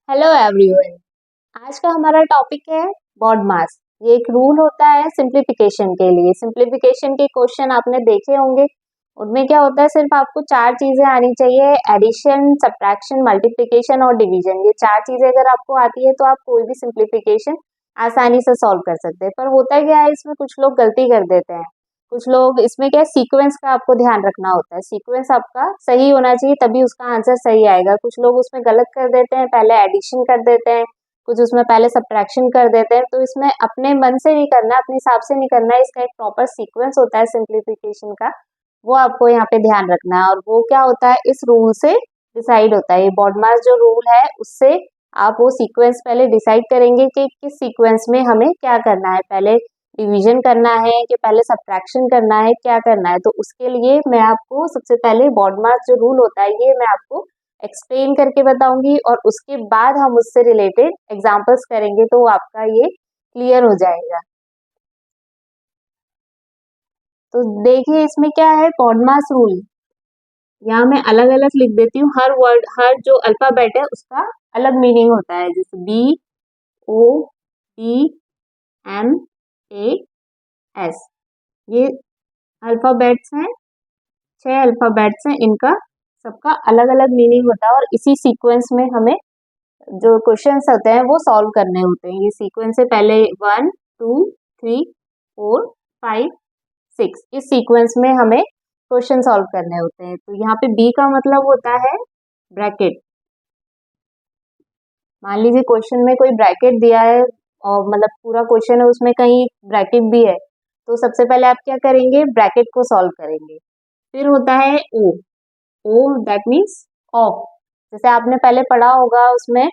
Hello everyone. आज का हमारा टॉपिक है बॉड मास। ये एक रूल होता है सिंप्लीफिकेशन के लिए। सिंप्लीफिकेशन के क्वेश्चन आपने देखे होंगे। उनमें क्या होता है, सिर्फ आपको चार चीजें आनी चाहिए, एडिशन, सब्ट्रैक्शन, मल्टीप्लिकेशन और डिवीजन। ये चार चीजें अगर आपको आती है तो आप कोई भी सिंप्लीफिकेशन आसानी से सॉल्व कर सकते हैं। पर होता क्या है, इसमें कुछ लोग गलती कर देते हैं। कुछ लोग इसमें क्या, सीक्वेंस का आपको ध्यान रखना होता है। सीक्वेंस आपका सही होना चाहिए तभी उसका आंसर सही आएगा। कुछ लोग उसमें गलत कर देते हैं, पहले एडिशन कर देते हैं, कुछ उसमें पहले सब्ट्रैक्शन कर देते हैं। तो इसमें अपने मन से नहीं करना, अपने हिसाब से नहीं करना है। इसका एक प्रॉपर सीक्वेंस होता है सिंप्लीफिकेशन का, वो आपको यहाँ पे ध्यान रखना है। और वो क्या होता है, इस रूल से डिसाइड होता है। ये बॉडमास जो रूल है उससे आप वो सीक्वेंस पहले डिसाइड करेंगे कि किस सीक्वेंस में हमें क्या करना है, पहले डिवीजन करना है कि पहले सब्ट्रैक्शन करना है, क्या करना है। तो उसके लिए मैं आपको सबसे पहले बॉडमास जो रूल होता है ये मैं आपको एक्सप्लेन करके बताऊंगी, और उसके बाद हम उससे रिलेटेड एग्जांपल्स करेंगे तो आपका ये क्लियर हो जाएगा। तो देखिए इसमें क्या है, बॉडमास रूल। यहाँ मैं अलग अलग लिख देती हूँ, हर वर्ड, हर जो अल्फाबेट है उसका अलग मीनिंग होता है। जैसे BODMAS, ये अल्फाबेट्स हैं, 6 अल्फाबेट्स हैं। इनका सबका अलग अलग मीनिंग होता है, और इसी सीक्वेंस में हमें जो क्वेश्चंस होते हैं वो सॉल्व करने होते हैं। ये सीक्वेंस से पहले 1 2 3 4 5 6, इस सीक्वेंस में हमें क्वेश्चन सॉल्व करने होते हैं। तो यहाँ पे बी का मतलब होता है ब्रैकेट। मान लीजिए क्वेश्चन में कोई ब्रैकेट दिया है, और मतलब पूरा क्वेश्चन है उसमें कहीं ब्रैकेट भी है, तो सबसे पहले आप क्या करेंगे, ब्रैकेट को सॉल्व करेंगे। फिर होता है ओ। ओ दैट मीन्स ऑफ। जैसे आपने पहले पढ़ा होगा उसमें,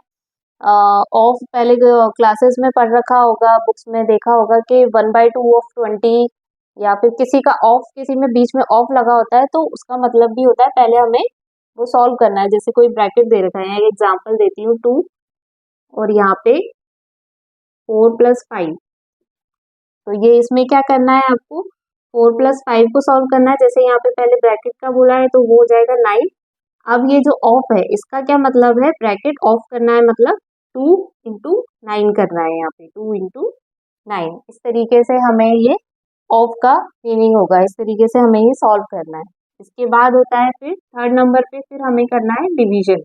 ऑफ पहले क्लासेस में पढ़ रखा होगा, बुक्स में देखा होगा कि 1/2 ऑफ 20, या फिर किसी का ऑफ, किसी में बीच में ऑफ लगा होता है तो उसका मतलब भी होता है पहले हमें वो सॉल्व करना है। जैसे कोई ब्रैकेट दे रखा है, एग्जाम्पल देती हूँ 2, और यहाँ पे 4+5। तो ये इसमें क्या करना है आपको, 4+5 को सॉल्व करना है। जैसे यहाँ पे पहले ब्रैकेट का बोला है तो वो हो जाएगा 9। अब ये जो ऑफ है इसका क्या मतलब है, ब्रैकेट ऑफ करना है मतलब 2 × 9 करना है। यहाँ पे 2 × 9, इस तरीके से हमें ये ऑफ का मीनिंग होगा। इस तरीके से हमें ये सॉल्व करना है। इसके बाद होता है फिर थर्ड नंबर पे, फिर हमें करना है डिवीजन।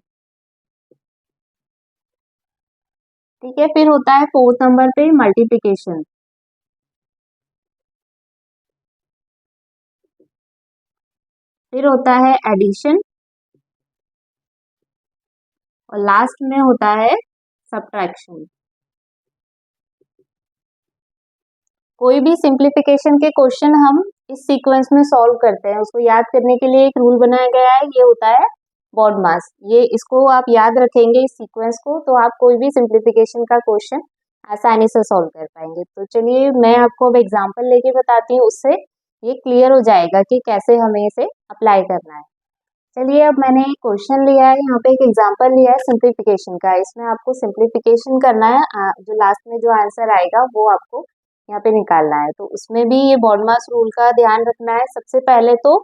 ठीक है, फिर होता है फोर्थ नंबर पे मल्टीप्लिकेशन। फिर होता है एडिशन, और लास्ट में होता है सब्ट्रैक्शन। कोई भी सिंप्लीफिकेशन के क्वेश्चन हम इस सीक्वेंस में सॉल्व करते हैं। उसको याद करने के लिए एक रूल बनाया गया है, ये होता है बॉडमास। ये इसको आप याद रखेंगे इस सीक्वेंस को, तो आप कोई भी सिंप्लीफिकेशन का क्वेश्चन आसानी से सॉल्व कर पाएंगे। तो चलिए मैं आपको अब एग्जांपल लेके बताती हूँ, उससे ये क्लियर हो जाएगा कि कैसे हमें इसे अप्लाई करना है। चलिए अब मैंने एक क्वेश्चन लिया है, यहाँ पे एक एग्जांपल लिया है सिंप्लीफिकेशन का। इसमें आपको सिंप्लीफिकेशन करना है, जो लास्ट में जो आंसर आएगा वो आपको यहाँ पे निकालना है। तो उसमें भी ये बॉडमास रूल का ध्यान रखना है। सबसे पहले तो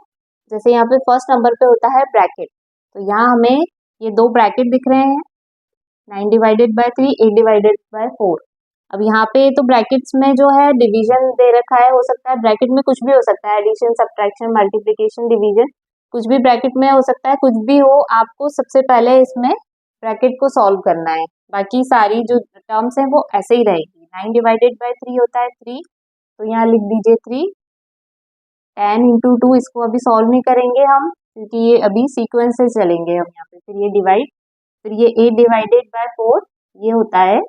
जैसे यहाँ पे फर्स्ट नंबर पे होता है ब्रैकेट, तो यहाँ हमें ये दो ब्रैकेट दिख रहे हैं, 9/3, 8/4। अब यहाँ पे तो ब्रैकेट्स में जो है डिवीजन दे रखा है, हो सकता है ब्रैकेट में कुछ भी हो सकता है, एडिशन, सब्ट्रैक्शन, मल्टीप्लिकेशन, डिवीजन, कुछ भी ब्रैकेट में हो सकता है। कुछ भी हो, आपको सबसे पहले इसमें ब्रैकेट को सॉल्व करना है। बाकी सारी जो टर्म्स हैं वो ऐसे ही रहेगी। 9/3 होता है 3, तो यहाँ लिख दीजिए 3। 10 × 2, इसको अभी सॉल्व नहीं करेंगे हम, क्योंकि ये अभी सीक्वेंस से चलेंगे हम यहाँ पे। फिर ये डिवाइड, फिर ये 8/4, ये होता है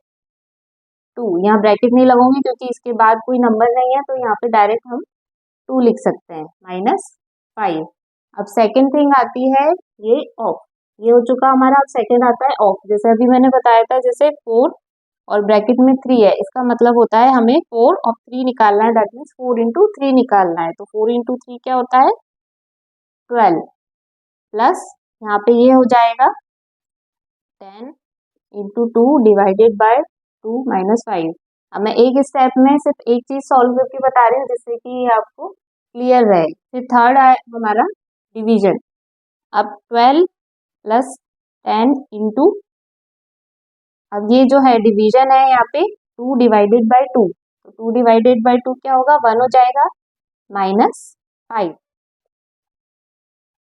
2। यहाँ ब्रैकेट नहीं लगाऊंगी क्योंकि इसके बाद कोई नंबर नहीं है, तो यहाँ पे डायरेक्ट हम 2 लिख सकते हैं, -5। अब सेकेंड थिंग आती है ये ऑफ। ये हो चुका हमारा। अब सेकेंड आता है ऑफ। जैसे अभी मैंने बताया था, जैसे 4 और ब्रैकेट में 3 है, इसका मतलब होता है हमें 4 और 3 निकालना है। दैट मीन्स 4 × 3 निकालना है। तो 4 × 3 क्या होता है, 12, प्लस यहाँ पे ये हो जाएगा 10 × 2 ÷ 2 -5। अब मैं एक स्टेप में सिर्फ एक चीज सॉल्व करके बता रही हूँ, जिससे कि ये आपको क्लियर रहे। फिर थर्ड है हमारा डिवीजन। अब 12 + 10 × अब ये जो है डिवीजन है यहाँ पे 2 डिवाइडेड बाय 2, तो 2 डिवाइडेड बाय 2 क्या होगा, 1 हो जाएगा, -5।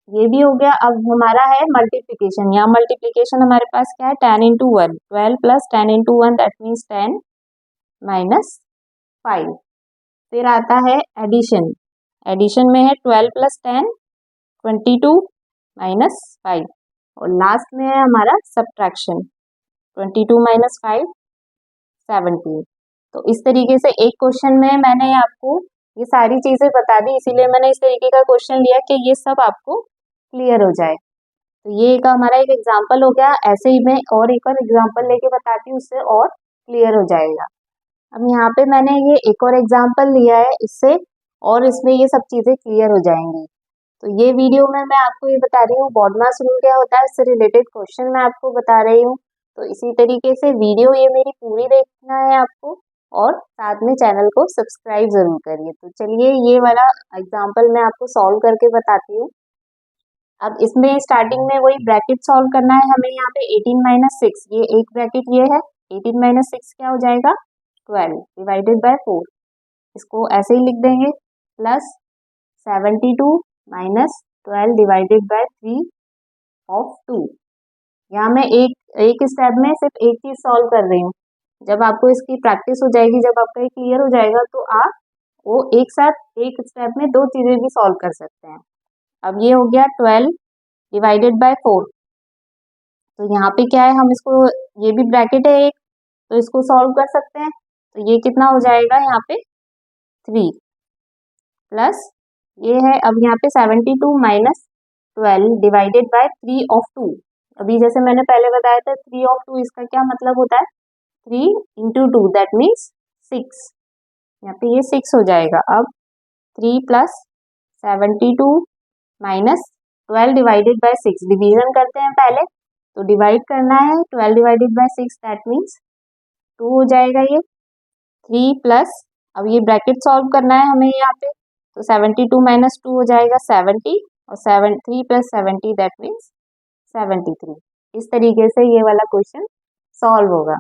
ये भी हो गया। अब हमारा है मल्टीप्लिकेशन। यहाँ मल्टीप्लिकेशन हमारे पास क्या है, 10 into 1, 12 plus 10 into 1 that means 10 -5। फिर आता है एडिशन। एडिशन में है 12 प्लस 10 22 -5। और लास्ट में है हमारा सब्ट्रैक्शन, 22 -5 17। तो इस तरीके से एक क्वेश्चन में मैंने आपको ये सारी चीजें बता दी, इसीलिए मैंने इस तरीके का क्वेश्चन लिया कि ये सब आपको क्लियर हो जाए। तो ये एक हमारा एक एग्जाम्पल हो गया। ऐसे ही मैं और एक और एग्जाम्पल लेके बताती हूँ, उससे और क्लियर हो जाएगा। अब यहाँ पे मैंने ये एक और एग्जाम्पल लिया है इससे, और इसमें ये सब चीजें क्लियर हो जाएंगी। तो ये वीडियो में मैं आपको ये बता रही हूँ BODMAS रूल क्या होता है, इससे रिलेटेड क्वेश्चन मैं आपको बता रही हूँ। तो इसी तरीके से वीडियो ये मेरी पूरी देखना है आपको, और साथ में चैनल को सब्सक्राइब जरूर करिए। तो चलिए ये वाला एग्जाम्पल मैं आपको सॉल्व करके बताती हूँ। अब इसमें स्टार्टिंग में वही ब्रैकेट सॉल्व करना है हमें। यहाँ पे 18 - 6, ये एक ब्रैकेट ये है, 18 - 6 क्या हो जाएगा, 12 डिवाइडेड बाय 4। इसको ऐसे ही लिख देंगे, प्लस 72 - 12 डिवाइडेड बाय 3 ऑफ 2। यहाँ मैं एक स्टेप में सिर्फ एक चीज सॉल्व कर रही हूँ। जब आपको इसकी प्रैक्टिस हो जाएगी, जब आपका ये क्लियर हो जाएगा, तो आप वो एक साथ एक स्टेप में दो चीजें भी सॉल्व कर सकते हैं। अब ये हो गया 12 डिवाइडेड बाय 4। तो यहाँ पे क्या है, हम इसको, ये भी ब्रैकेट है एक, तो इसको सॉल्व कर सकते हैं। तो ये कितना हो जाएगा यहाँ पे 3, प्लस ये है, अब यहाँ पे 72 - 12 डिवाइडेड बाय 3 ऑफ 2। अभी जैसे मैंने पहले बताया था 3 ऑफ 2, इसका क्या मतलब होता है, 3 इंटू 2 दैट मीन्स 6। यहाँ पे ये 6 हो जाएगा। अब 3 plus 72 minus 12 divided by 6, division करते हैं पहले, तो डिवाइड करना है 12 डिवाइडेड बाय 6 दैट मीन्स 2 हो जाएगा ये। 3 प्लस, अब ये ब्रैकेट सॉल्व करना है हमें यहाँ पे, तो 72 माइनस 2 हो जाएगा 70, और 3 प्लस 70 दैट मीन्स 73। इस तरीके से ये वाला क्वेश्चन सॉल्व होगा।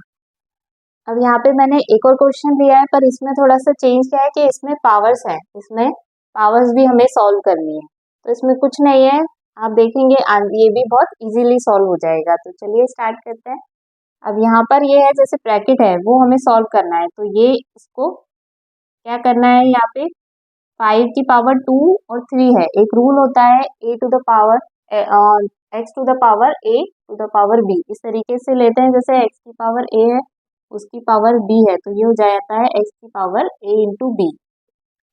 अब यहाँ पे मैंने एक और क्वेश्चन लिया है, पर इसमें थोड़ा सा चेंज किया है कि इसमें पावर्स है, इसमें पावर्स भी हमें सॉल्व करनी है। तो इसमें कुछ नहीं है, आप देखेंगे ये भी बहुत इजीली सॉल्व हो जाएगा। तो चलिए स्टार्ट करते हैं। अब यहाँ पर ये है, जैसे ब्रैकेट है वो हमें सॉल्व करना है, तो ये इसको क्या करना है, यहाँ पे 5 की पावर 2 और 3 है। एक रूल होता है a to the power x to the power a to the power b। इस तरीके से लेते हैं, जैसे x की पावर a है, उसकी पावर b है, तो ये हो जाता है x की पावर a इंटू बी।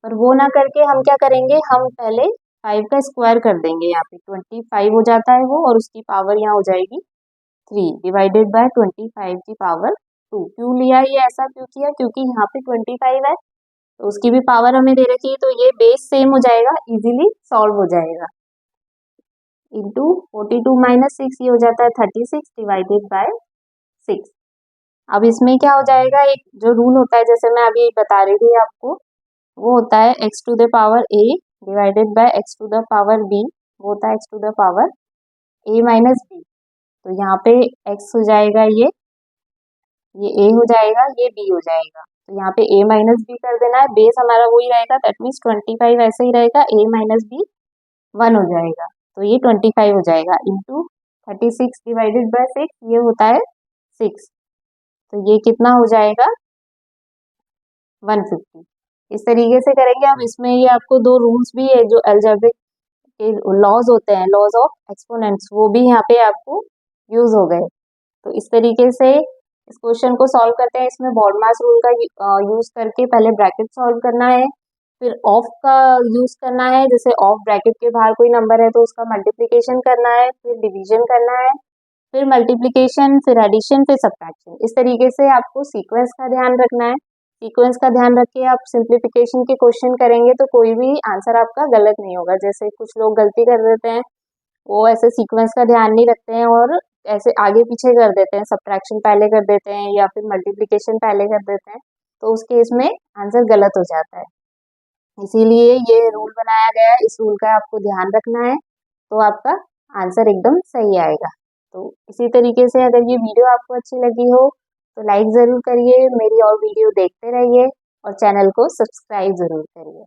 पर वो ना करके हम क्या करेंगे, हम पहले 5 का स्क्वायर कर देंगे। यहाँ पे 25 हो जाता है वो, और उसकी पावर यहाँ हो जाएगी 3 डिवाइडेड बाय 25 की पावर 2। क्यों लिया ये, ऐसा क्यों किया, क्योंकि यहाँ पे 25 है, तो उसकी भी पावर हमें दे रखी है, तो ये बेस सेम हो जाएगा, इजीली सॉल्व हो जाएगा। इंटू 42 माइनस 6, ये हो जाता है 36 डिवाइडेड बाय 6। अब इसमें क्या हो जाएगा, एक जो रूल होता है, जैसे मैं अभी बता रही थी आपको, वो होता है x to the power a divided by x to the power b, वो होता है x to the power a minus b। तो यहाँ पे x हो जाएगा, ये a हो जाएगा, ये b हो जाएगा। तो यहाँ पे a माइनस b कर देना है, बेस हमारा वही रहेगा, दैट मीन्स 25 ऐसे ही रहेगा, a माइनस b 1 हो जाएगा, तो ये 25 हो जाएगा, इंटू 36 डिवाइडेड बाय 6, ये होता है 6, तो ये कितना हो जाएगा 150। इस तरीके से करेंगे। अब इसमें ये आपको दो रूल्स भी है, जो अलजेब्रिक के लॉज होते हैं, लॉज ऑफ एक्सपोनेंट्स, वो भी यहाँ पे आपको यूज हो गए। तो इस तरीके से इस क्वेश्चन को सॉल्व करते हैं। इसमें BODMAS रूल का यूज करके पहले ब्रैकेट सॉल्व करना है, फिर ऑफ का यूज करना है, जैसे ऑफ ब्रैकेट के बाहर कोई नंबर है तो उसका मल्टीप्लिकेशन करना है, फिर डिवीजन करना है, फिर मल्टीप्लिकेशन, फिर एडिशन, फिर सब्ट्रैक्शन। इस तरीके से आपको सीक्वेंस का ध्यान रखना है। सीक्वेंस का ध्यान रख के आप सिंप्लीफिकेशन के क्वेश्चन करेंगे तो कोई भी आंसर आपका गलत नहीं होगा। जैसे कुछ लोग गलती कर देते हैं, वो ऐसे सीक्वेंस का ध्यान नहीं रखते हैं और ऐसे आगे पीछे कर देते हैं, सब्ट्रैक्शन पहले कर देते हैं या फिर मल्टीप्लिकेशन पहले कर देते हैं, तो उस केस में आंसर गलत हो जाता है। इसीलिए ये रूल बनाया गया है, इस रूल का आपको ध्यान रखना है, तो आपका आंसर एकदम सही आएगा। तो इसी तरीके से अगर ये वीडियो आपको अच्छी लगी हो तो लाइक ज़रूर करिए, मेरी और वीडियो देखते रहिए और चैनल को सब्सक्राइब ज़रूर करिए।